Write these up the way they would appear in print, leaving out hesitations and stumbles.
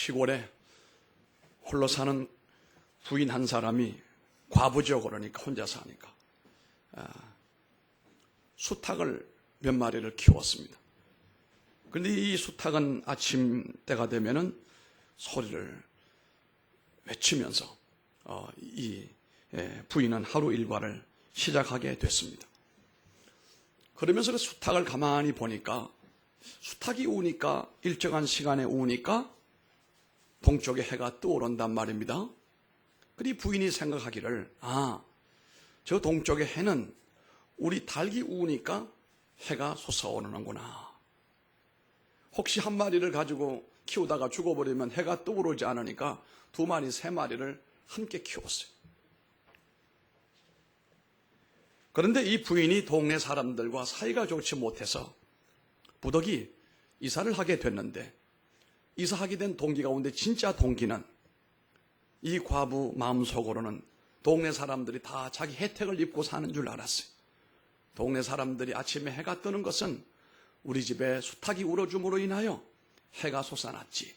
시골에 홀로 사는 부인 한 사람이 과부죠. 그러니까 혼자 사니까 수탉을 몇 마리를 키웠습니다. 그런데 이 수탉은 아침 때가 되면은 소리를 외치면서 이 부인은 하루 일과를 시작하게 됐습니다. 그러면서 그 수탉을 가만히 보니까 수탉이 우니까 일정한 시간에 우니까 동쪽에 해가 떠오른단 말입니다. 그리 부인이 생각하기를 저 동쪽의 해는 우리 닭이 우니까 해가 솟아오르는구나. 혹시 한 마리를 가지고 키우다가 죽어버리면 해가 떠오르지 않으니까 두 마리, 세 마리를 함께 키웠어요. 그런데 이 부인이 동네 사람들과 사이가 좋지 못해서 부득이 이사를 하게 됐는데 이사하게 된 동기 가운데 진짜 동기는 이 과부 마음속으로는 동네 사람들이 다 자기 혜택을 입고 사는 줄 알았어요. 동네 사람들이 아침에 해가 뜨는 것은 우리 집에 수탉이 울어줌으로 인하여 해가 솟아났지.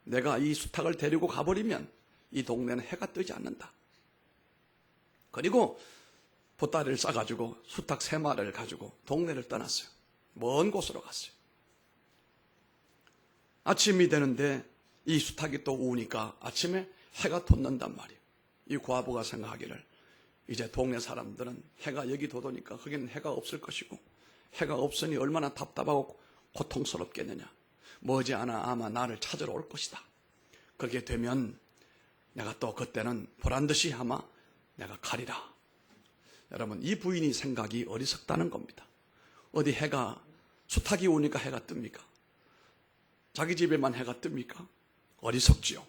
내가 이 수탉을 데리고 가버리면 이 동네는 해가 뜨지 않는다. 그리고 보따리를 싸가지고 수탉 3마리를 가지고 동네를 떠났어요. 먼 곳으로 갔어요. 아침이 되는데 이 수탉이 또 우니까 아침에 해가 돋는단 말이에요. 이 과부가 생각하기를 이제 동네 사람들은 해가 여기 돋으니까 거기는 해가 없을 것이고 해가 없으니 얼마나 답답하고 고통스럽겠느냐. 머지않아 아마 나를 찾으러 올 것이다. 그렇게 되면 내가 또 그때는 보란듯이 아마 내가 가리라. 여러분, 이 부인이 생각이 어리석다는 겁니다. 어디 해가 수탉이 오니까 해가 뜹니까? 자기 집에만 해가 뜹니까? 어리석지요.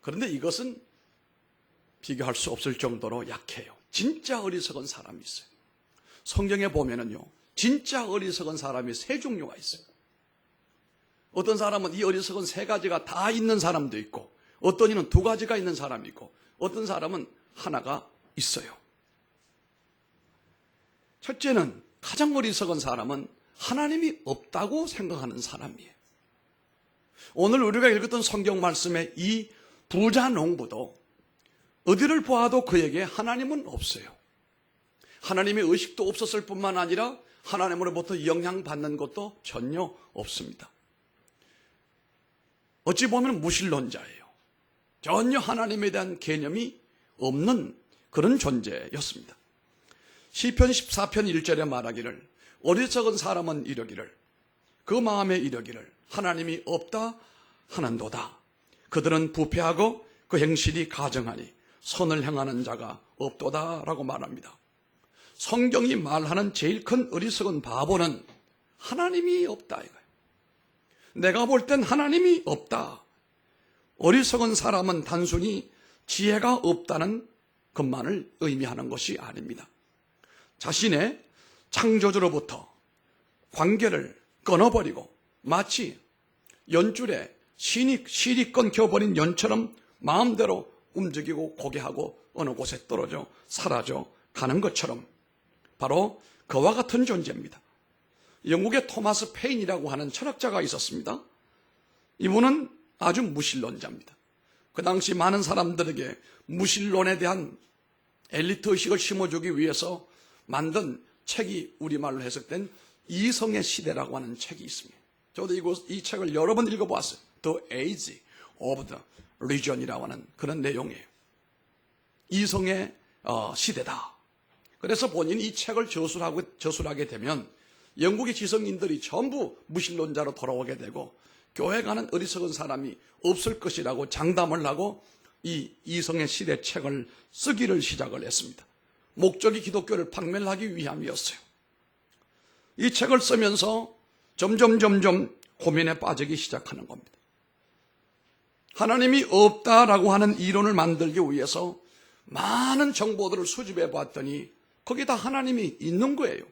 그런데 이것은 비교할 수 없을 정도로 약해요. 진짜 어리석은 사람이 있어요. 성경에 보면은요, 진짜 어리석은 사람이 3종류가 있어요. 어떤 사람은 이 어리석은 3가지가 다 있는 사람도 있고, 어떤 이는 2가지가 있는 사람이 있고, 어떤 사람은 하나가 있어요. 첫째는 가장 어리석은 사람은 하나님이 없다고 생각하는 사람이에요. 오늘 우리가 읽었던 성경 말씀의 이 부자 농부도 어디를 보아도 그에게 하나님은 없어요. 하나님의 의식도 없었을 뿐만 아니라 하나님으로부터 영향받는 것도 전혀 없습니다. 어찌 보면 무신론자예요. 전혀 하나님에 대한 개념이 없는 그런 존재였습니다. 시편 14편 1절에 말하기를 어리석은 사람은 이러기를 그 마음에 이러기를 하나님이 없다 하는도다. 그들은 부패하고 그 행실이 가증하니 선을 행하는 자가 없도다라고 말합니다. 성경이 말하는 제일 큰 어리석은 바보는 하나님이 없다 이거예요. 내가 볼 땐 하나님이 없다. 어리석은 사람은 단순히 지혜가 없다는 것만을 의미하는 것이 아닙니다. 자신의 창조주로부터 관계를 끊어버리고 마치 연줄에 실이 끊겨버린 연처럼 마음대로 움직이고 고개하고 어느 곳에 떨어져 사라져 가는 것처럼 바로 그와 같은 존재입니다. 영국의 토마스 페인이라고 하는 철학자가 있었습니다. 이분은 아주 무신론자입니다. 그 당시 많은 사람들에게 무신론에 대한 엘리트 의식을 심어주기 위해서 만든 책이 우리말로 해석된 이성의 시대라고 하는 책이 있습니다. 저도 이 책을 여러 번 읽어보았어요. The Age of the Religion이라고 하는 그런 내용이에요. 이성의 시대다. 그래서 본인이 이 책을 저술하게 되면 영국의 지성인들이 전부 무신론자로 돌아오게 되고 교회 가는 어리석은 사람이 없을 것이라고 장담을 하고 이 이성의 시대 책을 쓰기를 시작을 했습니다. 목적이 기독교를 박멸하기 위함이었어요. 이 책을 쓰면서 점점 고민에 빠지기 시작하는 겁니다. 하나님이 없다라고 하는 이론을 만들기 위해서 많은 정보들을 수집해 봤더니 거기다 하나님이 있는 거예요.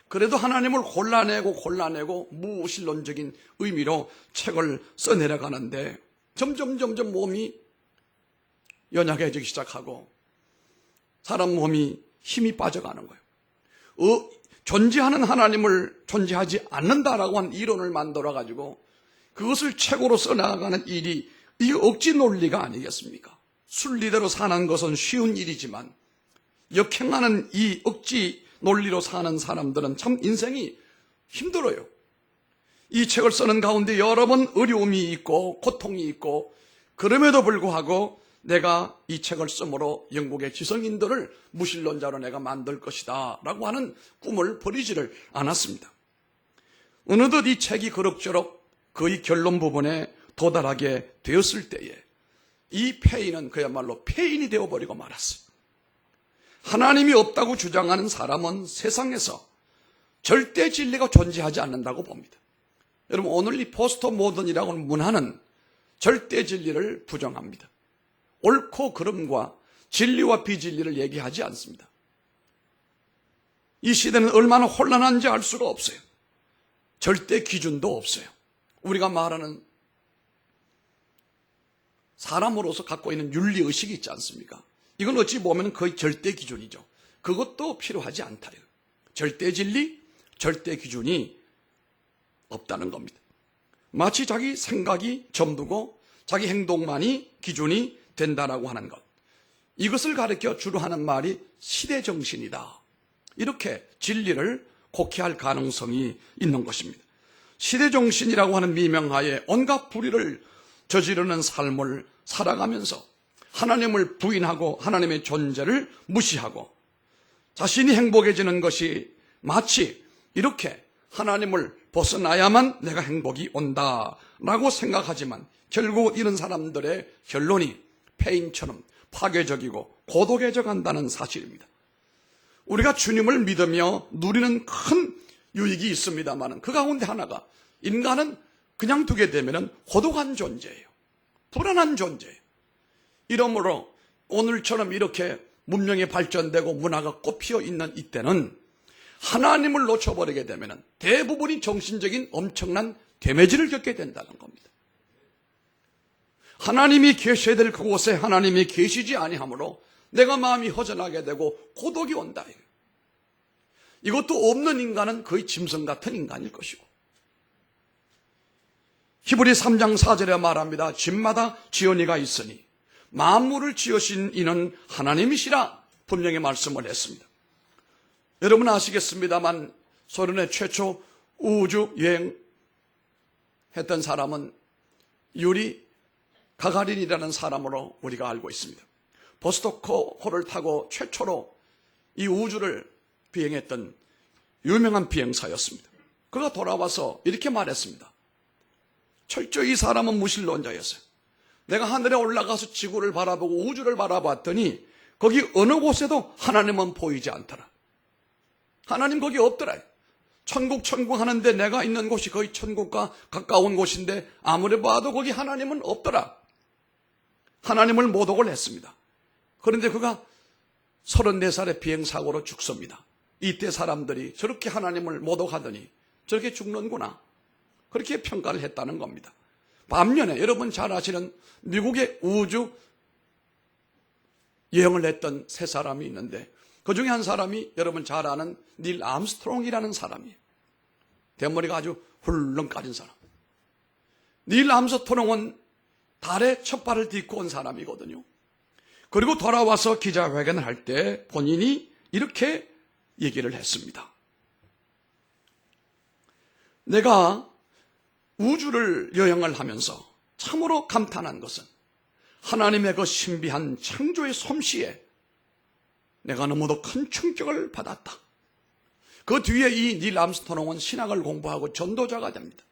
그래도 하나님을 골라내고 무신론적인 의미로 책을 써내려가는데 점점 몸이 연약해지기 시작하고 사람 몸이 힘이 빠져가는 거예요. 존재하는 하나님을 존재하지 않는다라고 하는 이론을 만들어가지고 그것을 책으로 써나가는 일이 이게 억지 논리가 아니겠습니까? 순리대로 사는 것은 쉬운 일이지만 역행하는 이 억지 논리로 사는 사람들은 참 인생이 힘들어요. 이 책을 쓰는 가운데 여러 번 어려움이 있고 고통이 있고, 그럼에도 불구하고 내가 이 책을 쓰므로 영국의 지성인들을 무신론자로 내가 만들 것이다 라고 하는 꿈을 버리지를 않았습니다. 어느덧 이 책이 그럭저럭 거의 결론 부분에 도달하게 되었을 때에 이 폐인은 그야말로 폐인이 되어버리고 말았어요. 하나님이 없다고 주장하는 사람은 세상에서 절대 진리가 존재하지 않는다고 봅니다. 여러분, 오늘 이 포스트 모던이라고 하는 문화는 절대 진리를 부정합니다. 옳고 그름과 진리와 비진리를 얘기하지 않습니다. 이 시대는 얼마나 혼란한지 알 수가 없어요. 절대 기준도 없어요. 우리가 말하는 사람으로서 갖고 있는 윤리의식이 있지 않습니까? 이건 어찌 보면 거의 절대 기준이죠. 그것도 필요하지 않다. 절대 진리, 절대 기준이 없다는 겁니다. 마치 자기 생각이 전부고 자기 행동만이 기준이 된다라고 하는 것. 이것을 가르쳐 주로 하는 말이 시대정신이다. 이렇게 진리를 곡해할 가능성이 있는 것입니다. 시대정신이라고 하는 미명하에 온갖 불의를 저지르는 삶을 살아가면서 하나님을 부인하고 하나님의 존재를 무시하고 자신이 행복해지는 것이 마치 이렇게 하나님을 벗어나야만 내가 행복이 온다라고 생각하지만 결국 이런 사람들의 결론이 폐인처럼 파괴적이고 고독해져 간다는 사실입니다. 우리가 주님을 믿으며 누리는 큰 유익이 있습니다만 그 가운데 하나가 인간은 그냥 두게 되면 고독한 존재예요. 불안한 존재예요. 이러므로 오늘처럼 이렇게 문명이 발전되고 문화가 꽃피어 있는 이때는 하나님을 놓쳐버리게 되면 대부분이 정신적인 엄청난 데미지를 겪게 된다는 겁니다. 하나님이 계셔야 될 그곳에 하나님이 계시지 아니하므로 내가 마음이 허전하게 되고 고독이 온다. 이것도 없는 인간은 거의 짐승 같은 인간일 것이고, 히브리 3장 4절에 말합니다. 집마다 지연이가 있으니 만물을 지으신 이는 하나님이시라 분명히 말씀을 했습니다. 여러분 아시겠습니다만 소련의 최초 우주 여행했던 사람은 유리 가가린이라는 사람으로 우리가 알고 있습니다. 보스토크호를 타고 최초로 이 우주를 비행했던 유명한 비행사였습니다. 그가 돌아와서 이렇게 말했습니다. 철저히 이 사람은 무신론자였어요. 내가 하늘에 올라가서 지구를 바라보고 우주를 바라봤더니 거기 어느 곳에도 하나님은 보이지 않더라. 하나님 거기 없더라. 천국 하는데 내가 있는 곳이 거의 천국과 가까운 곳인데 아무리 봐도 거기 하나님은 없더라. 하나님을 모독을 했습니다. 그런데 그가 34살의 비행사고로 죽습니다. 이때 사람들이 저렇게 하나님을 모독하더니 저렇게 죽는구나, 그렇게 평가를 했다는 겁니다. 반면에 여러분 잘 아시는 미국의 우주 여행을 했던 세 사람이 있는데 그 중에 한 사람이 여러분 잘 아는 닐 암스트롱이라는 사람이에요. 대머리가 아주 훌렁 까진 사람. 닐 암스트롱은 달에 첫 발을 딛고 온 사람이거든요. 그리고 돌아와서 기자회견을 할 때 본인이 이렇게 얘기를 했습니다. 내가 우주를 여행을 하면서 참으로 감탄한 것은 하나님의 그 신비한 창조의 솜씨에 내가 너무도 큰 충격을 받았다. 그 뒤에 이 닐 암스트롱은 신학을 공부하고 전도자가 됩니다.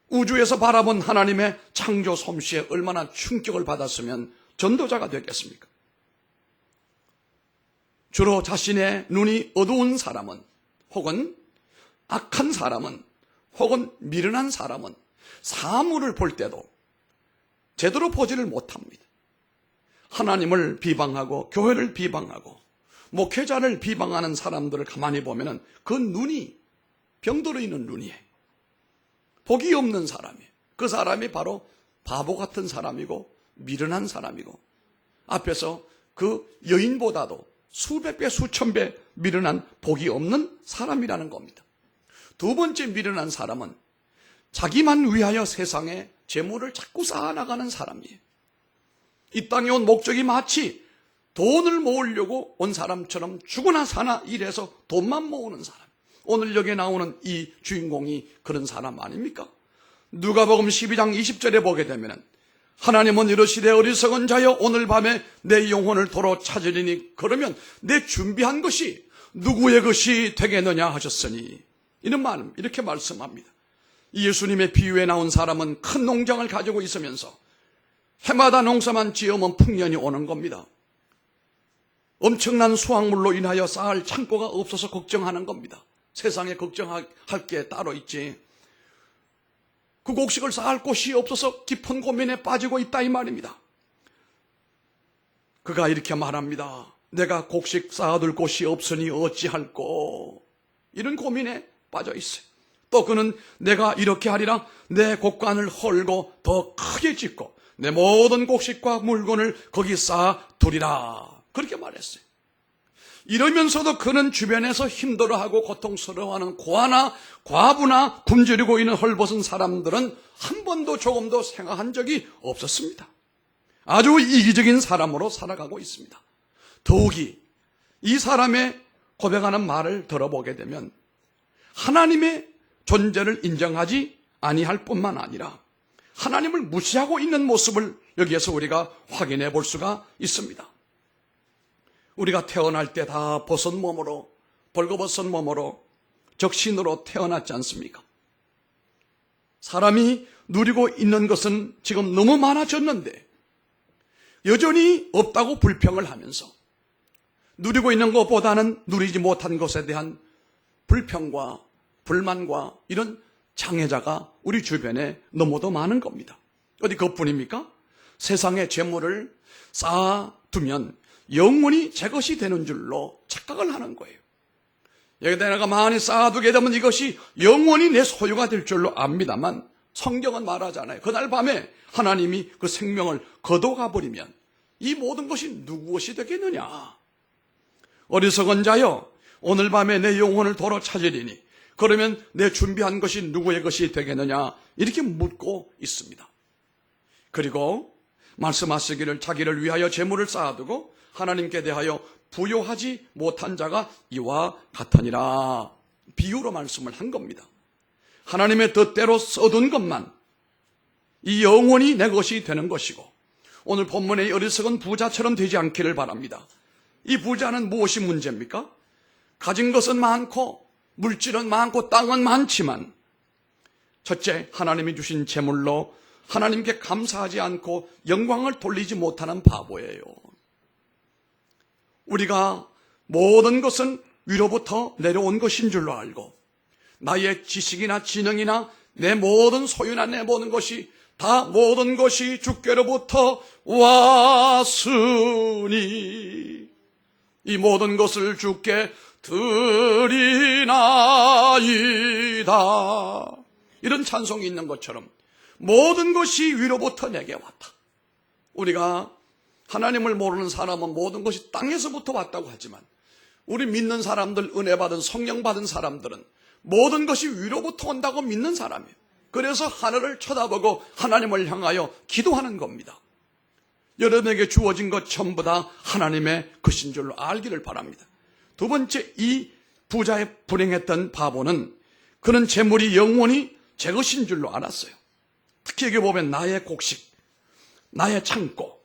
우주에서 바라본 하나님의 창조 솜씨에 얼마나 충격을 받았으면 전도자가 됐겠습니까? 주로 자신의 눈이 어두운 사람은, 혹은 악한 사람은, 혹은 미련한 사람은 사물을 볼 때도 제대로 보지를 못합니다. 하나님을 비방하고 교회를 비방하고 목회자를 비방하는 사람들을 가만히 보면 그 눈이 병들어 있는 눈이에요. 복이 없는 사람이에요. 그 사람이 바로 바보 같은 사람이고 미련한 사람이고 앞에서 그 여인보다도 수백 배 수천 배 미련한 복이 없는 사람이라는 겁니다. 두 번째 미련한 사람은 자기만 위하여 세상에 재물을 자꾸 쌓아나가는 사람이에요. 이 땅에 온 목적이 마치 돈을 모으려고 온 사람처럼 죽으나 사나 일해서 돈만 모으는 사람. 오늘 여기에 나오는 이 주인공이 그런 사람 아닙니까? 누가복음 12장 20절에 보게 되면 하나님은 이르시되 어리석은 자여 오늘 밤에 내 영혼을 도로 찾으리니 그러면 내 준비한 것이 누구의 것이 되겠느냐 하셨으니 이런 말 이렇게 말씀합니다. 예수님의 비유에 나온 사람은 큰 농장을 가지고 있으면서 해마다 농사만 지으면 풍년이 오는 겁니다. 엄청난 수확물로 인하여 쌓을 창고가 없어서 걱정하는 겁니다. 세상에 걱정할 게 따로 있지. 그 곡식을 쌓을 곳이 없어서 깊은 고민에 빠지고 있다 이 말입니다. 그가 이렇게 말합니다. 내가 곡식 쌓아둘 곳이 없으니 어찌할꼬. 이런 고민에 빠져 있어요. 또 그는 내가 이렇게 하리라 내 곡간을 헐고 더 크게 짓고 내 모든 곡식과 물건을 거기 쌓아두리라. 그렇게 말했어요. 이러면서도 그는 주변에서 힘들어하고 고통스러워하는 고아나 과부나 굶주리고 있는 헐벗은 사람들은 한 번도 조금도 생각한 적이 없었습니다. 아주 이기적인 사람으로 살아가고 있습니다. 더욱이 이 사람의 고백하는 말을 들어보게 되면 하나님의 존재를 인정하지 아니할 뿐만 아니라 하나님을 무시하고 있는 모습을 여기에서 우리가 확인해 볼 수가 있습니다. 우리가 태어날 때 다 벗은 몸으로 벌거벗은 몸으로 적신으로 태어났지 않습니까? 사람이 누리고 있는 것은 지금 너무 많아졌는데 여전히 없다고 불평을 하면서 누리고 있는 것보다는 누리지 못한 것에 대한 불평과 불만과 이런 장애자가 우리 주변에 너무도 많은 겁니다. 어디 그것뿐입니까? 세상에 재물을 쌓아두면 영원히 제 것이 되는 줄로 착각을 하는 거예요. 여기다 내가 많이 쌓아두게 되면 이것이 영원히 내 소유가 될 줄로 압니다만 성경은 말하잖아요. 그날 밤에 하나님이 그 생명을 거둬가 버리면 이 모든 것이 누구 것이 되겠느냐. 어리석은 자여 오늘 밤에 내 영혼을 도로 찾으리니 그러면 내 준비한 것이 누구의 것이 되겠느냐 이렇게 묻고 있습니다. 그리고 말씀하시기를 자기를 위하여 재물을 쌓아두고 하나님께 대하여 부요하지 못한 자가 이와 같으니라. 비유로 말씀을 한 겁니다. 하나님의 뜻대로 써둔 것만 이 영원히 내 것이 되는 것이고 오늘 본문의 어리석은 부자처럼 되지 않기를 바랍니다. 이 부자는 무엇이 문제입니까? 가진 것은 많고 물질은 많고 땅은 많지만 첫째 하나님이 주신 재물로 하나님께 감사하지 않고 영광을 돌리지 못하는 바보예요. 우리가 모든 것은 위로부터 내려온 것인 줄로 알고 나의 지식이나 지능이나 내 모든 소유나 내 모든 것이 다 모든 것이 주께로부터 왔으니 이 모든 것을 주께 드리나이다. 이런 찬송이 있는 것처럼 모든 것이 위로부터 내게 왔다. 우리가 하나님을 모르는 사람은 모든 것이 땅에서부터 왔다고 하지만 우리 믿는 사람들, 은혜 받은 성령 받은 사람들은 모든 것이 위로부터 온다고 믿는 사람이에요. 그래서 하늘을 쳐다보고 하나님을 향하여 기도하는 겁니다. 여러분에게 주어진 것 전부 다 하나님의 것인 줄로 알기를 바랍니다. 두 번째, 이 부자의 불행했던 바보는 그는 재물이 영원히 제 것인 줄로 알았어요. 특히 여기 보면 나의 곡식, 나의 창고,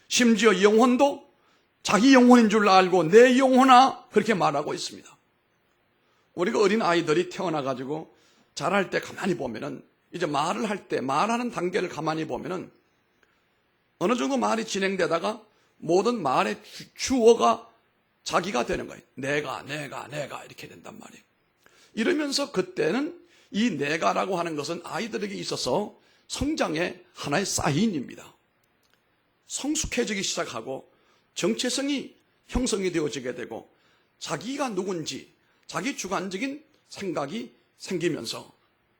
심지어 영혼도 자기 영혼인 줄 알고 내 영혼아 그렇게 말하고 있습니다. 우리가 어린 아이들이 태어나가지고 자랄 때 가만히 보면은 이제 말을 할 때 말하는 단계를 가만히 보면은 어느 정도 말이 진행되다가 모든 말의 주어가 자기가 되는 거예요. 내가 이렇게 된단 말이에요. 이러면서 그때는 이 내가라고 하는 것은 아이들에게 있어서 성장의 하나의 사인입니다. 성숙해지기 시작하고 정체성이 형성이 되어지게 되고 자기가 누군지 자기 주관적인 생각이 생기면서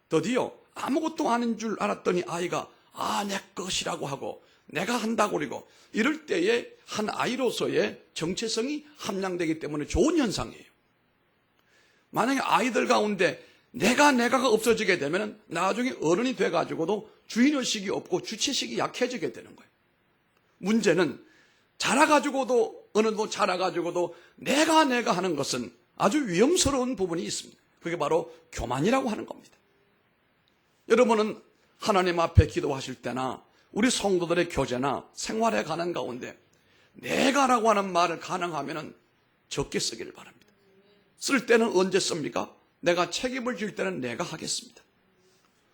드디어 아무것도 아닌 줄 알았더니 아이가 내 것이라고 하고 내가 한다고 그러고 이럴 때에 한 아이로서의 정체성이 함량되기 때문에 좋은 현상이에요. 만약에 아이들 가운데 내가가 없어지게 되면 나중에 어른이 돼가지고도 주인의식이 없고 주체식이 약해지게 되는 거예요. 문제는 자라가지고도 어느 정도 자라가지고도 내가 하는 것은 아주 위험스러운 부분이 있습니다. 그게 바로 교만이라고 하는 겁니다. 여러분은 하나님 앞에 기도하실 때나 우리 성도들의 교제나 생활에 가는 가운데 내가라고 하는 말을 가능하면 적게 쓰기를 바랍니다. 쓸 때는 언제 씁니까? 내가 책임을 질 때는 내가 하겠습니다.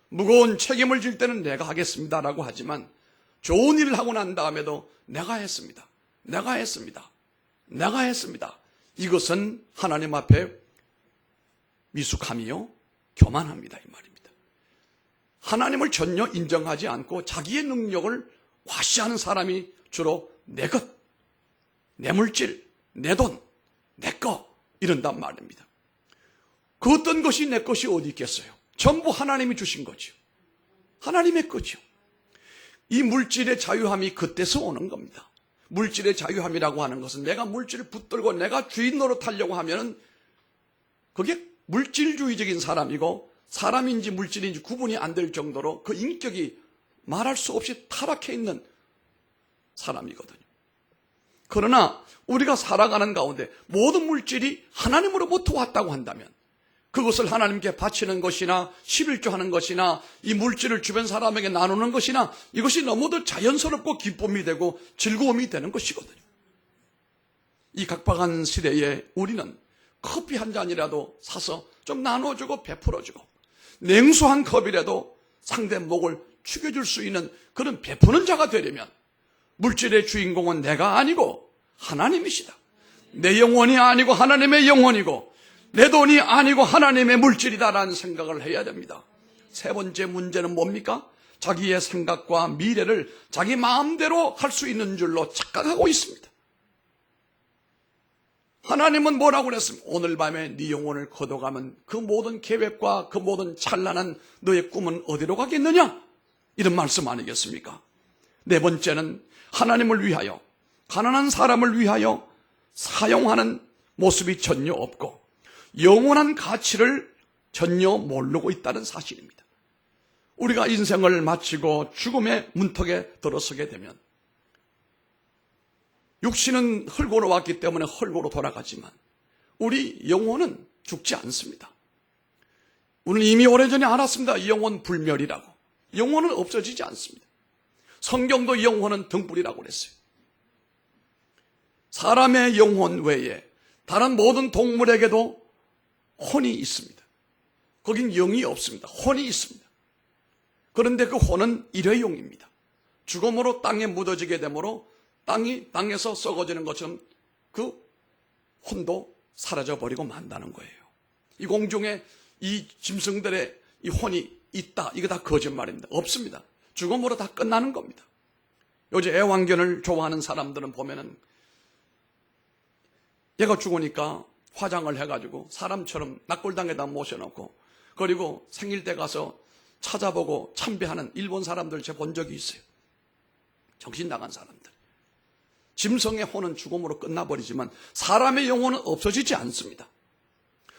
무거운 책임을 질 때는 내가 하겠습니다라고 하지만 좋은 일을 하고 난 다음에도 내가 했습니다. 내가 했습니다. 내가 했습니다. 이것은 하나님 앞에 미숙함이요 교만합니다 이 말입니다. 하나님을 전혀 인정하지 않고 자기의 능력을 과시하는 사람이 주로 내 것, 내 물질, 내 돈, 내 거 이런단 말입니다. 그 어떤 것이 내 것이 어디 있겠어요? 전부 하나님이 주신 거죠. 하나님의 거죠. 이 물질의 자유함이 그때서 오는 겁니다. 물질의 자유함이라고 하는 것은 내가 물질을 붙들고 내가 주인 노릇하려고 하면은 그게 물질주의적인 사람이고 사람인지 물질인지 구분이 안 될 정도로 그 인격이 말할 수 없이 타락해 있는 사람이거든요. 그러나 우리가 살아가는 가운데 모든 물질이 하나님으로부터 왔다고 한다면 그것을 하나님께 바치는 것이나 11조 하는 것이나 이 물질을 주변 사람에게 나누는 것이나 이것이 너무도 자연스럽고 기쁨이 되고 즐거움이 되는 것이거든요. 이 각박한 시대에 우리는 커피 한 잔이라도 사서 좀 나눠주고 베풀어주고 냉수 한 컵이라도 상대 목을 축여줄 수 있는 그런 베푸는 자가 되려면 물질의 주인공은 내가 아니고 하나님이시다. 내 영혼이 아니고 하나님의 영혼이고 내 돈이 아니고 하나님의 물질이다라는 생각을 해야 됩니다. 세 번째 문제는 뭡니까? 자기의 생각과 미래를 자기 마음대로 할 수 있는 줄로 착각하고 있습니다. 하나님은 뭐라고 그랬습니까? 오늘 밤에 네 영혼을 거둬가면 그 모든 계획과 그 모든 찬란한 너의 꿈은 어디로 가겠느냐? 이런 말씀 아니겠습니까? 네 번째는 하나님을 위하여 가난한 사람을 위하여 사용하는 모습이 전혀 없고 영원한 가치를 전혀 모르고 있다는 사실입니다. 우리가 인생을 마치고 죽음의 문턱에 들어서게 되면 육신은 흙으로 왔기 때문에 흙으로 돌아가지만 우리 영혼은 죽지 않습니다. 우리는 이미 오래전에 알았습니다. 이 영혼 불멸이라고. 영혼은 없어지지 않습니다. 성경도 영혼은 등불이라고 그랬어요. 사람의 영혼 외에 다른 모든 동물에게도 혼이 있습니다. 거긴 영이 없습니다. 혼이 있습니다. 그런데 그 혼은 일회용입니다. 죽음으로 땅에 묻어지게 되므로 땅에서 썩어지는 것처럼 그 혼도 사라져버리고 만다는 거예요. 이 공중에 이 짐승들의 이 혼이 있다. 이거 다 거짓말입니다. 없습니다. 죽음으로 다 끝나는 겁니다. 요즘 애완견을 좋아하는 사람들은 보면은 얘가 죽으니까 화장을 해가지고 사람처럼 낙골당에다 모셔놓고 그리고 생일 때 가서 찾아보고 참배하는 일본 사람들 제가 본 적이 있어요. 정신 나간 사람들. 짐승의 혼은 죽음으로 끝나버리지만 사람의 영혼은 없어지지 않습니다.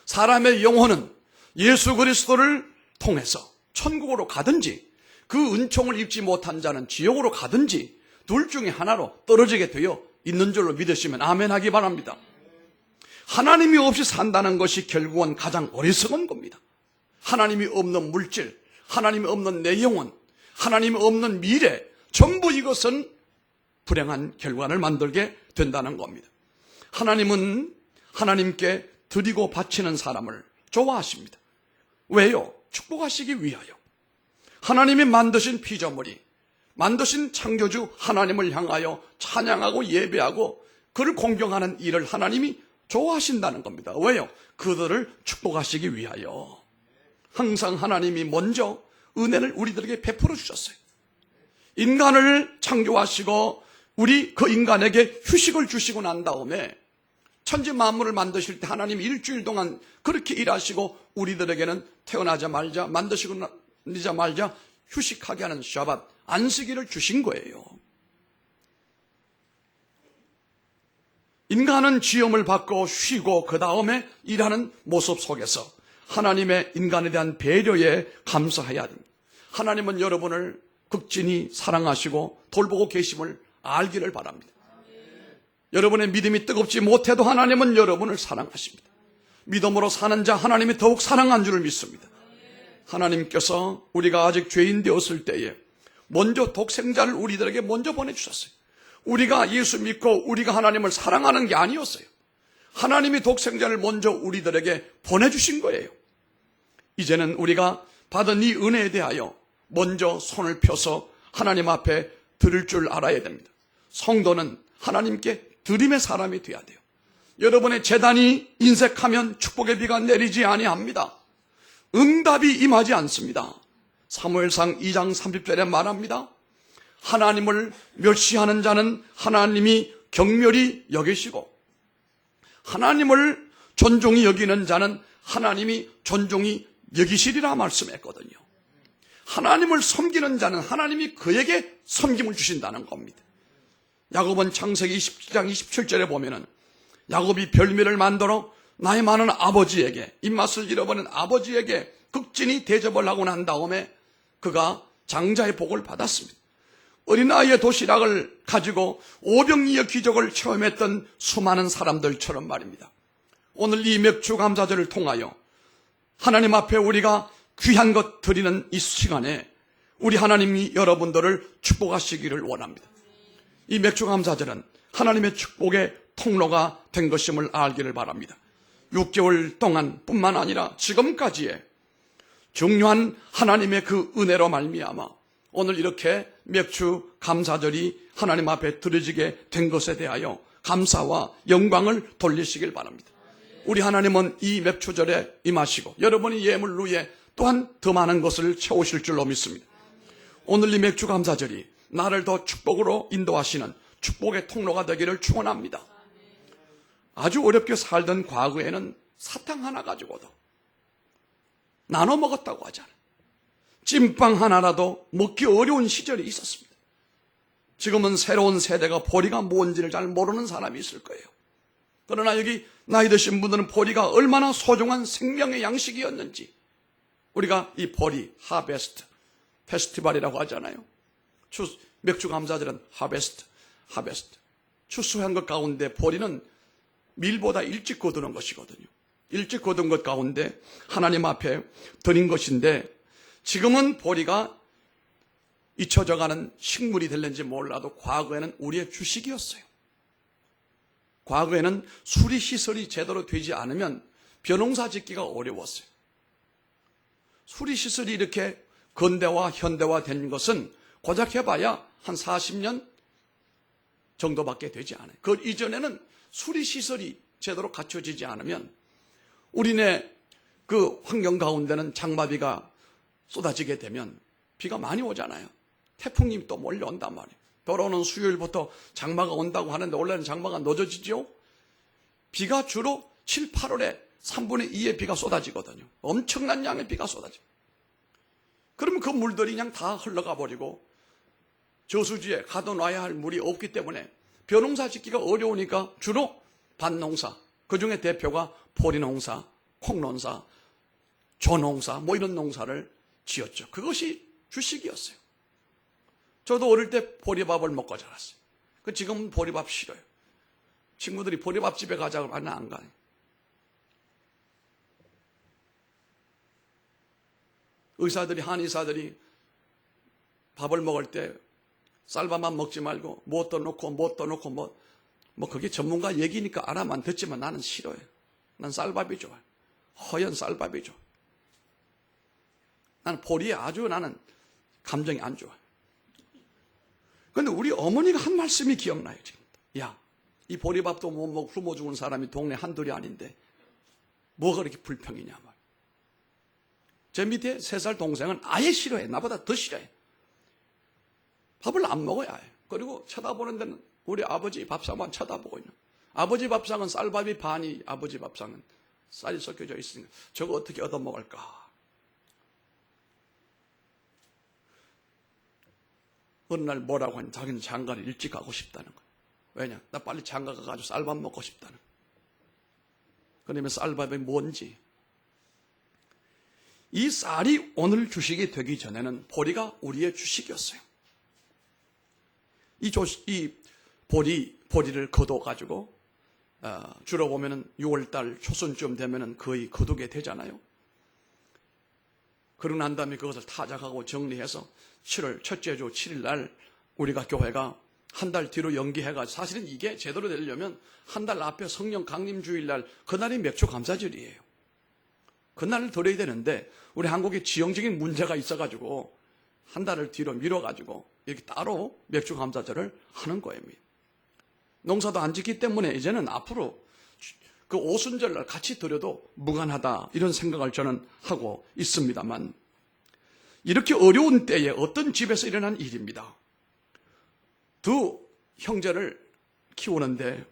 사람의 영혼은 예수 그리스도를 통해서 천국으로 가든지 그 은총을 입지 못한 자는 지옥으로 가든지 둘 중에 하나로 떨어지게 되어 있는 줄로 믿으시면 아멘 하기 바랍니다. 하나님이 없이 산다는 것이 결국은 가장 어리석은 겁니다. 하나님이 없는 물질, 하나님이 없는 내 영혼, 하나님이 없는 미래, 전부 이것은 불행한 결과를 만들게 된다는 겁니다. 하나님은 하나님께 드리고 바치는 사람을 좋아하십니다. 왜요? 축복하시기 위하여. 하나님이 만드신 피조물이 만드신 창조주 하나님을 향하여 찬양하고 예배하고 그를 공경하는 일을 하나님이 좋아하신다는 겁니다. 왜요? 그들을 축복하시기 위하여. 항상 하나님이 먼저 은혜를 우리들에게 베풀어 주셨어요. 인간을 창조하시고 우리 그 인간에게 휴식을 주시고 난 다음에 천지 만물을 만드실 때 하나님이 일주일 동안 그렇게 일하시고 우리들에게는 태어나자마자 만드시자마자 휴식하게 하는 샤밧, 안식일을 주신 거예요. 인간은 지음을 받고 쉬고 그 다음에 일하는 모습 속에서 하나님의 인간에 대한 배려에 감사해야 됩니다. 하나님은 여러분을 극진히 사랑하시고 돌보고 계심을 알기를 바랍니다. 여러분의 믿음이 뜨겁지 못해도 하나님은 여러분을 사랑하십니다. 믿음으로 사는 자 하나님이 더욱 사랑한 줄을 믿습니다. 하나님께서 우리가 아직 죄인 되었을 때에 먼저 독생자를 우리들에게 먼저 보내주셨어요. 우리가 예수 믿고 우리가 하나님을 사랑하는 게 아니었어요. 하나님이 독생자를 먼저 우리들에게 보내주신 거예요. 이제는 우리가 받은 이 은혜에 대하여 먼저 손을 펴서 하나님 앞에 드릴 줄 알아야 됩니다. 성도는 하나님께 드림의 사람이 되어야 돼요. 여러분의 재단이 인색하면 축복의 비가 내리지 아니합니다. 응답이 임하지 않습니다. 사무엘상 2장 30절에 말합니다. 하나님을 멸시하는 자는 하나님이 경멸히 여기시고 하나님을 존중히 여기는 자는 하나님이 존중히 여기시리라 말씀했거든요. 하나님을 섬기는 자는 하나님이 그에게 섬김을 주신다는 겁니다. 야곱은 창세기 27장 27절에 보면은 야곱이 별미를 만들어 나의 많은 아버지에게, 입맛을 잃어버린 아버지에게 극진히 대접을 하고 난 다음에 그가 장자의 복을 받았습니다. 어린아이의 도시락을 가지고 오병이의 기적을 체험했던 수많은 사람들처럼 말입니다. 오늘 이 맥주 감사절을 통하여 하나님 앞에 우리가 귀한 것 드리는 이 시간에 우리 하나님이 여러분들을 축복하시기를 원합니다. 이 맥주 감사절은 하나님의 축복의 통로가 된 것임을 알기를 바랍니다. 6개월 동안 뿐만 아니라 지금까지의 중요한 하나님의 그 은혜로 말미암아 오늘 이렇게 맥주 감사절이 하나님 앞에 드려지게 된 것에 대하여 감사와 영광을 돌리시길 바랍니다. 우리 하나님은 이 맥주절에 임하시고 여러분이 예물 위에 또한 더 많은 것을 채우실 줄로 믿습니다. 오늘 이 맥주 감사절이 나를 더 축복으로 인도하시는 축복의 통로가 되기를 축원합니다. 아주 어렵게 살던 과거에는 사탕 하나 가지고도 나눠 먹었다고 하잖아요. 찐빵 하나라도 먹기 어려운 시절이 있었습니다. 지금은 새로운 세대가 보리가 뭔지를 잘 모르는 사람이 있을 거예요. 그러나 여기 나이 드신 분들은 보리가 얼마나 소중한 생명의 양식이었는지 우리가 이 보리 하베스트 페스티벌이라고 하잖아요. 맥주 감사절은 하베스트 추수한 것 가운데 보리는 밀보다 일찍 거두는 것이거든요. 일찍 거둔 것 가운데 하나님 앞에 드린 것인데 지금은 보리가 잊혀져가는 식물이 될는지 몰라도 과거에는 우리의 주식이었어요. 과거에는 수리시설이 제대로 되지 않으면 벼농사 짓기가 어려웠어요. 수리시설이 이렇게 근대화, 현대화 된 것은 고작 해봐야 한 40년 정도밖에 되지 않아요. 그 이전에는 수리시설이 제대로 갖춰지지 않으면 우리네 그 환경 가운데는 장마비가 쏟아지게 되면 비가 많이 오잖아요. 태풍이 또 몰려온단 말이에요. 돌아오는 수요일부터 장마가 온다고 하는데 원래는 장마가 늦어지죠. 비가 주로 7, 8월에 3분의 2의 비가 쏟아지거든요. 엄청난 양의 비가 쏟아져요. 그러면 그 물들이 그냥 다 흘러가 버리고 저수지에 가둬놔야 할 물이 없기 때문에 벼농사 짓기가 어려우니까 주로 밭농사, 그중에 대표가 보리농사, 콩농사, 조농사 뭐 이런 농사를 지었죠. 그것이 주식이었어요. 저도 어릴 때 보리밥을 먹고 자랐어요. 지금은 보리밥 싫어요. 친구들이 보리밥집에 가자고 하면 안 가요. 의사들이, 한의사들이 밥을 먹을 때 쌀밥만 먹지 말고 뭐 더 넣고 뭐 그게 전문가 얘기니까 알아만 듣지만 나는 싫어요. 난 쌀밥이 좋아요. 허연 쌀밥이 좋아. 나는 보리에 아주 나는 감정이 안 좋아. 그런데 우리 어머니가 한 말씀이 기억나요. 지금. 야, 이 보리밥도 못 먹고 굶어 죽은 사람이 동네 한둘이 아닌데 뭐가 그렇게 불평이냐 말. 제 밑에 3살 동생은 아예 싫어해. 나보다 더 싫어해. 밥을 안 먹어야 해. 그리고 쳐다보는 데는 우리 아버지 밥상만 쳐다보고 있는. 아버지 밥상은 쌀밥이 반이, 아버지 밥상은 쌀이 섞여져 있으니까 저거 어떻게 얻어먹을까. 어느 날 뭐라고 하니 자기는 장가를 일찍 가고 싶다는 거예요. 왜냐? 나 빨리 장가 가가지고 쌀밥 먹고 싶다는 거예요. 그러면 쌀밥이 뭔지. 이 쌀이 오늘 주식이 되기 전에는 보리가 우리의 주식이었어요. 이 보리를 거둬가지고 주로 보면은 6월달 초순쯤 되면은 거의 거두게 되잖아요. 그러고 난 다음에 그것을 타작하고 정리해서 7월 첫째 주 7일 날 우리가 교회가 한 달 뒤로 연기해가지고, 사실은 이게 제대로 되려면 한 달 앞에 성령 강림 주일날 그날이 맥주 감사절이에요. 그날을 드려야 되는데 우리 한국에 지형적인 문제가 있어가지고 한 달을 뒤로 미뤄가지고 이렇게 따로 맥주 감사절을 하는 거예요. 농사도 안 짓기 때문에 이제는 앞으로 그 오순절날 같이 드려도 무관하다, 이런 생각을 저는 하고 있습니다만, 이렇게 어려운 때에 어떤 집에서 일어난 일입니다. 두 형제를 키우는데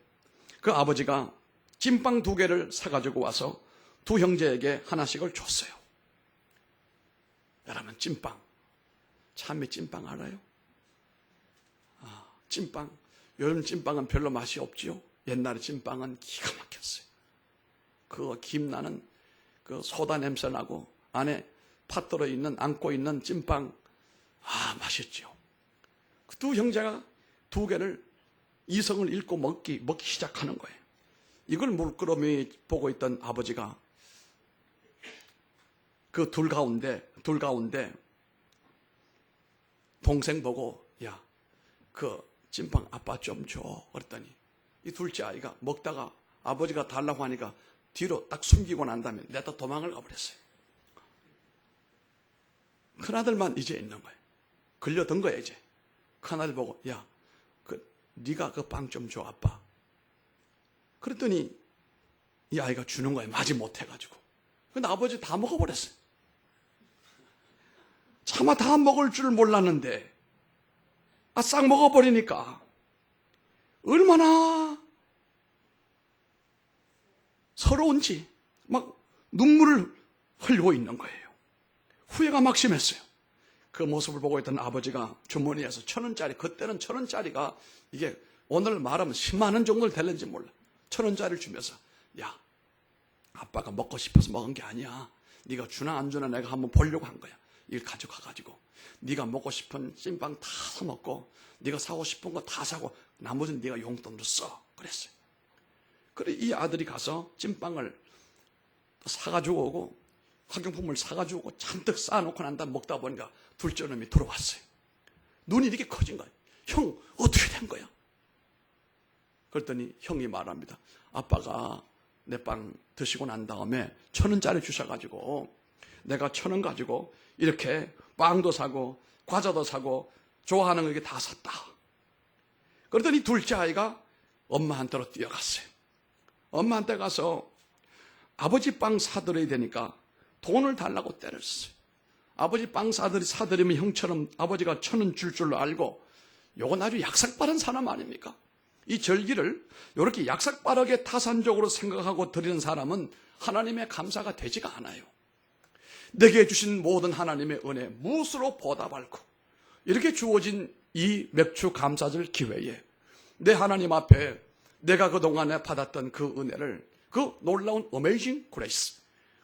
그 아버지가 찐빵 2개를 사가지고 와서 두 형제에게 하나씩을 줬어요. 여러분, 찐빵, 참외 찐빵 알아요? 찐빵, 요즘 찐빵은 별로 맛이 없지요. 옛날에 찐빵은 기가 막혔어요. 그 김나는 그 소다 냄새 나고 안에 팥 들어있는, 안고 있는 찐빵, 맛있죠. 그 두 형제가 2개를 이성을 잃고 먹기 시작하는 거예요. 이걸 물끄러미 보고 있던 아버지가 그 둘 가운데 동생 보고, 야, 그 찐빵 아빠 좀 줘. 그랬더니 이 둘째 아이가 먹다가 아버지가 달라고 하니까 뒤로 딱 숨기고 난 다음에 내다 도망을 가버렸어요. 큰아들만 이제 있는 거예요. 걸려든 거예요, 이제. 큰아들 보고, 야, 네가 그 빵 좀 줘, 아빠. 그랬더니 이 아이가 주는 거예요. 마지 못해가지고. 근데 아버지 다 먹어버렸어요. 차마 다 먹을 줄 몰랐는데 싹 먹어버리니까 얼마나 서러운지 막 눈물을 흘리고 있는 거예요. 후회가 막심했어요. 그 모습을 보고 있던 아버지가 주머니에서 1,000원짜리, 그때는 1,000원짜리가 이게 오늘 말하면 10만 원 정도 될는지 몰라. 1,000원짜리를 주면서, 야, 아빠가 먹고 싶어서 먹은 게 아니야. 네가 주나 안 주나 내가 한번 보려고 한 거야. 이걸 가져가가지고 네가 먹고 싶은 찐빵 다 사먹고 네가 사고 싶은 거 다 사고 나머지는 네가 용돈으로 써. 그랬어요. 그래 이 아들이 가서 찐빵을 사가지고 오고 학용품을 사가지고 오고 잔뜩 쌓아놓고 난 다음 먹다 보니까 둘째 놈이 들어왔어요. 눈이 이렇게 커진 거예요. 형, 어떻게 된 거야? 그랬더니 형이 말합니다. 아빠가 내 빵 드시고 난 다음에 1,000원짜리 주셔가지고 내가 1,000원 가지고 이렇게 빵도 사고 과자도 사고 좋아하는 거 이렇게 다 샀다. 그랬더니 둘째 아이가 엄마한테로 뛰어갔어요. 엄마한테 가서 아버지 빵 사드려야 되니까 돈을 달라고 때렸어요. 아버지 빵 사드리면 형처럼 아버지가 1,000원 줄 줄로 알고, 요건 아주 약삭빠른 사람 아닙니까? 이 절기를 이렇게 약삭빠르게 타산적으로 생각하고 드리는 사람은 하나님의 감사가 되지가 않아요. 내게 주신 모든 하나님의 은혜 무엇으로 보답할고, 이렇게 주어진 이 맥주 감사절 기회에 내 하나님 앞에 내가 그동안에 받았던 그 은혜를, 그 놀라운 어메이징 그레이스,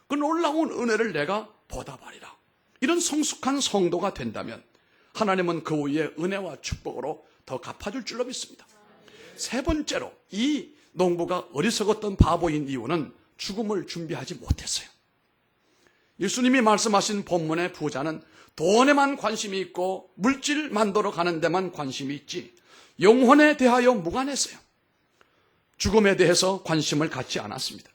그 놀라운 은혜를 내가 보답하리라. 이런 성숙한 성도가 된다면 하나님은 그 위에 은혜와 축복으로 더 갚아줄 줄로 믿습니다. 세 번째로, 이 농부가 어리석었던 바보인 이유는 죽음을 준비하지 못했어요. 예수님이 말씀하신 본문의 부자는 돈에만 관심이 있고 물질 만들어 가는 데만 관심이 있지 영혼에 대하여 무관했어요. 죽음에 대해서 관심을 갖지 않았습니다.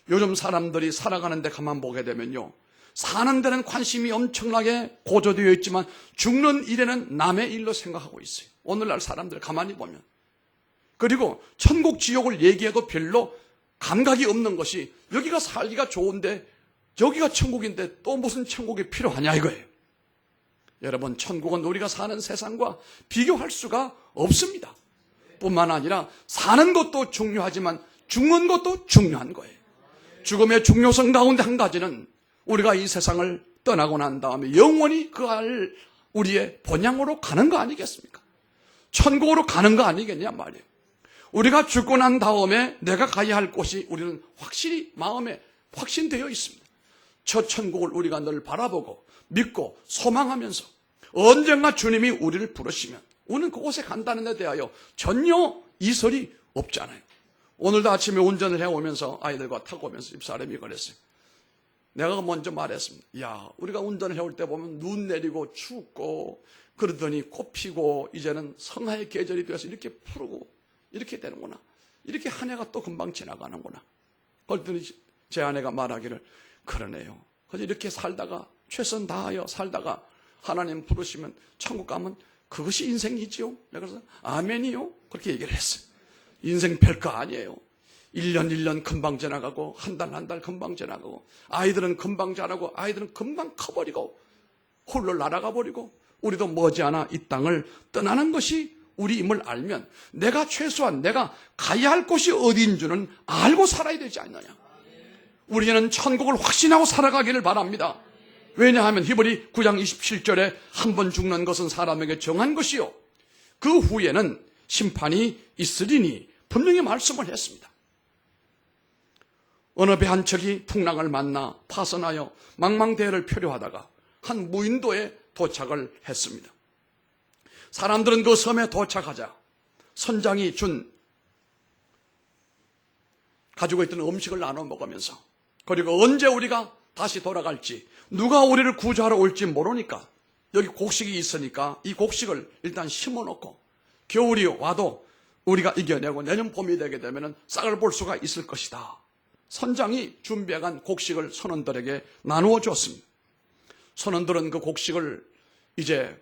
요즘 사람들이 살아가는 데 가만 보게 되면요, 사는 데는 관심이 엄청나게 고조되어 있지만 죽는 일에는 남의 일로 생각하고 있어요. 오늘날 사람들 가만히 보면. 그리고 천국 지옥을 얘기해도 별로 감각이 없는 것이, 여기가 살기가 좋은데 여기가 천국인데 또 무슨 천국이 필요하냐 이거예요. 여러분, 천국은 우리가 사는 세상과 비교할 수가 없습니다. 뿐만 아니라 사는 것도 중요하지만 죽는 것도 중요한 거예요. 죽음의 중요성 가운데 한 가지는 우리가 이 세상을 떠나고 난 다음에 영원히 그 우리의 본향으로 가는 거 아니겠습니까? 천국으로 가는 거 아니겠냐 말이에요. 우리가 죽고 난 다음에 내가 가야 할 곳이 우리는 확실히 마음에 확신되어 있습니다. 저 천국을 우리가 늘 바라보고 믿고 소망하면서 언젠가 주님이 우리를 부르시면 우리는 그곳에 간다는 데 대하여 전혀 이설이 없잖아요. 오늘도 아침에 운전을 해오면서 아이들과 타고 오면서 집사람이 그랬어요. 내가 먼저 말했습니다. 야, 우리가 운전을 해올 때 보면 눈 내리고 춥고 그러더니 꽃 피고 이제는 성화의 계절이 되어서 이렇게 푸르고 이렇게 되는구나. 이렇게 한 해가 또 금방 지나가는구나. 그랬더니 제 아내가 말하기를 그러네요. 그래서 이렇게 살다가 최선 다하여 살다가 하나님 부르시면 천국 가면 그것이 인생이지요. 그래서 아멘이요. 그렇게 얘기를 했어요. 인생 별거 아니에요. 1년 1년 금방 지나가고 한 달 한 달 금방 지나가고 아이들은 금방 자라고 아이들은 금방 커버리고 홀로 날아가 버리고 우리도 머지않아 이 땅을 떠나는 것이 우리임을 알면 내가 최소한 내가 가야 할 곳이 어디인 줄은 알고 살아야 되지 않느냐. 우리는 천국을 확신하고 살아가기를 바랍니다. 왜냐하면 히브리 9장 27절에 한 번 죽는 것은 사람에게 정한 것이요 그 후에는 심판이 있으리니 분명히 말씀을 했습니다. 어느 배 한 척이 풍랑을 만나 파선하여 망망대해를 표류하다가 한 무인도에 도착을 했습니다. 사람들은 그 섬에 도착하자 선장이 준 가지고 있던 음식을 나눠 먹으면서 그리고 언제 우리가 다시 돌아갈지 누가 우리를 구조하러 올지 모르니까 여기 곡식이 있으니까 이 곡식을 일단 심어놓고 겨울이 와도 우리가 이겨내고 내년 봄이 되게 되면 싹을 볼 수가 있을 것이다. 선장이 준비해간 곡식을 선원들에게 나누어 줬습니다. 선원들은 그 곡식을 이제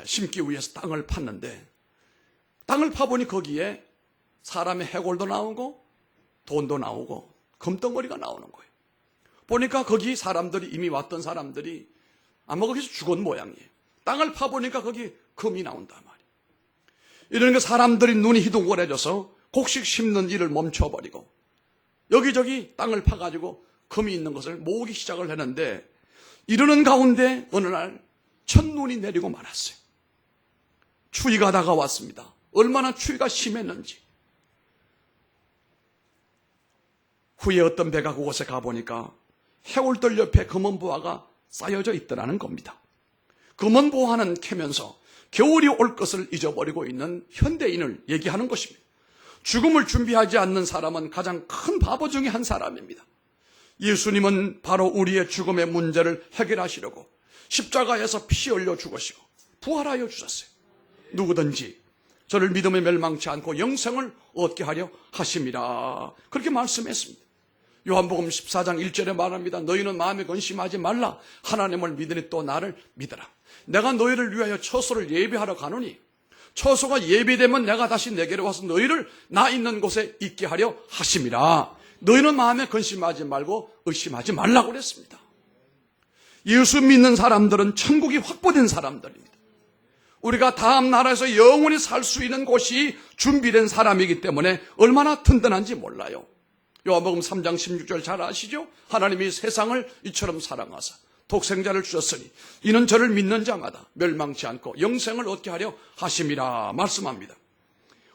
심기 위해서 땅을 팠는데 땅을 파보니 거기에 사람의 해골도 나오고 돈도 나오고 금덩어리가 나오는 거예요. 보니까 거기 사람들이 이미 왔던 사람들이 아마 거기서 죽은 모양이에요. 땅을 파보니까 거기 금이 나온단 말이에요. 이러니까 사람들이 눈이 희둥거려져서 곡식 심는 일을 멈춰버리고 여기저기 땅을 파가지고 금이 있는 것을 모으기 시작을 했는데 이러는 가운데 어느 날 첫눈이 내리고 말았어요. 추위가 다가왔습니다. 얼마나 추위가 심했는지. 후에 어떤 배가 그곳에 가보니까 해골들 옆에 금은보화가 쌓여져 있더라는 겁니다. 금은보화는 캐면서 겨울이 올 것을 잊어버리고 있는 현대인을 얘기하는 것입니다. 죽음을 준비하지 않는 사람은 가장 큰 바보 중에 한 사람입니다. 예수님은 바로 우리의 죽음의 문제를 해결하시려고 십자가에서 피 흘려 죽으시고 부활하여 주셨어요. 누구든지 저를 믿음에 멸망치 않고 영생을 얻게 하려 하심이라 그렇게 말씀했습니다. 요한복음 14장 1절에 말합니다. 너희는 마음에 근심하지 말라. 하나님을 믿으니 또 나를 믿으라. 내가 너희를 위하여 처소를 예비하러 가노니 처소가 예비되면 내가 다시 내게로 와서 너희를 나 있는 곳에 있게 하려 하심이라. 너희는 마음에 근심하지 말고 의심하지 말라고 그랬습니다. 예수 믿는 사람들은 천국이 확보된 사람들입니다. 우리가 다음 나라에서 영원히 살 수 있는 곳이 준비된 사람이기 때문에 얼마나 든든한지 몰라요. 요한복음 3장 16절 잘 아시죠? 하나님이 세상을 이처럼 사랑하사 독생자를 주셨으니 이는 저를 믿는 자마다 멸망치 않고 영생을 얻게 하려 하심이라 말씀합니다.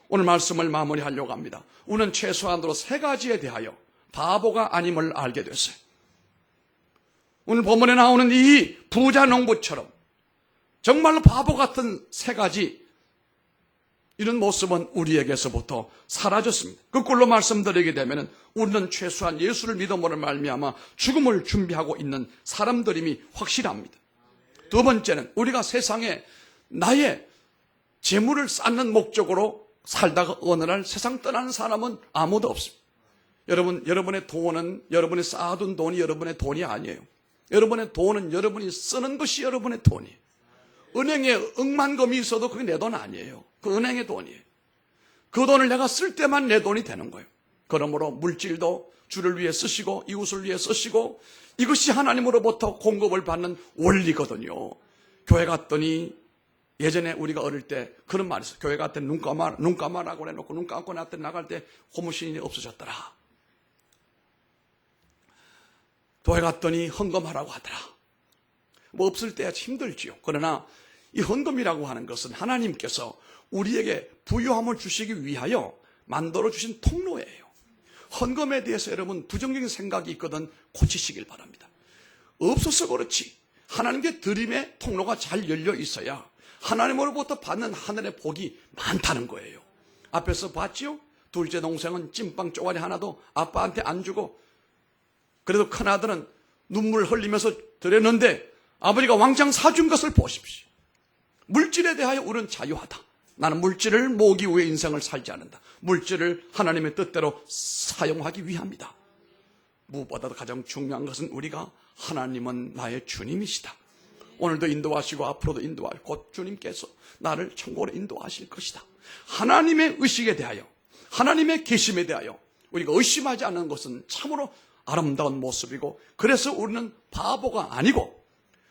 오늘 말씀을 마무리하려고 합니다. 우리는 최소한으로 세 가지에 대하여 바보가 아님을 알게 됐어요. 오늘 본문에 나오는 이 부자 농부처럼 정말로 바보 같은 세 가지 이런 모습은 우리에게서부터 사라졌습니다. 거꾸로 말씀드리게 되면 우리는 최소한 예수를 믿음으로 말미암아 죽음을 준비하고 있는 사람들임이 확실합니다. 두 번째는 우리가 세상에 나의 재물을 쌓는 목적으로 살다가 어느 날 세상 떠나는 사람은 아무도 없습니다. 여러분의 돈은 여러분이 쌓아둔 돈이 여러분의 돈이 아니에요. 여러분의 돈은 여러분이 쓰는 것이 여러분의 돈이에요. 은행에 억만금이 있어도 그게 내 돈 아니에요. 그 은행의 돈이에요. 그 돈을 내가 쓸 때만 내 돈이 되는 거예요. 그러므로 물질도 주를 위해 쓰시고 이웃을 위해 쓰시고 이것이 하나님으로부터 공급을 받는 원리거든요. 교회 갔더니 예전에 우리가 어릴 때 그런 말이 있어요. 교회 갔더니 눈 감아라고 해놓고 눈 감고 나한테 나갈 때 고무신이 없어졌더라. 교회 갔더니 헌금하라고 하더라. 뭐 없을 때야 힘들지요. 그러나 이 헌금이라고 하는 것은 하나님께서 우리에게 부유함을 주시기 위하여 만들어 주신 통로예요. 헌금에 대해서 여러분 부정적인 생각이 있거든 고치시길 바랍니다. 없어서 그렇지. 하나님께 드림의 통로가 잘 열려 있어야 하나님으로부터 받는 하늘의 복이 많다는 거예요. 앞에서 봤지요? 둘째 동생은 찐빵 쪼가리 하나도 아빠한테 안 주고, 그래도 큰아들은 눈물 흘리면서 드렸는데 아버지가 왕창 사준 것을 보십시오. 물질에 대하여 우리는 자유하다. 나는 물질을 모으기 위해 인생을 살지 않는다. 물질을 하나님의 뜻대로 사용하기 위함이다. 무엇보다도 가장 중요한 것은 우리가 하나님은 나의 주님이시다. 오늘도 인도하시고 앞으로도 인도할 곧 주님께서 나를 천국으로 인도하실 것이다. 하나님의 의식에 대하여, 하나님의 계심에 대하여 우리가 의심하지 않는 것은 참으로 아름다운 모습이고, 그래서 우리는 바보가 아니고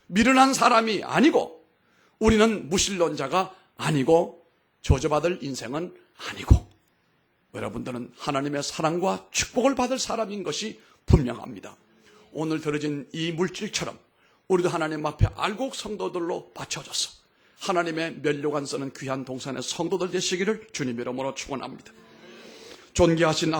미련한 사람이 아니고 우리는 무신론자가 아니고 저주받을 인생은 아니고, 여러분들은 하나님의 사랑과 축복을 받을 사람인 것이 분명합니다. 오늘 들어진 이 물질처럼 우리도 하나님 앞에 알곡 성도들로 바쳐져서 하나님의 면류관 쓰는 귀한 동산의 성도들 되시기를 주님 이름으로 축원합니다. 존귀하신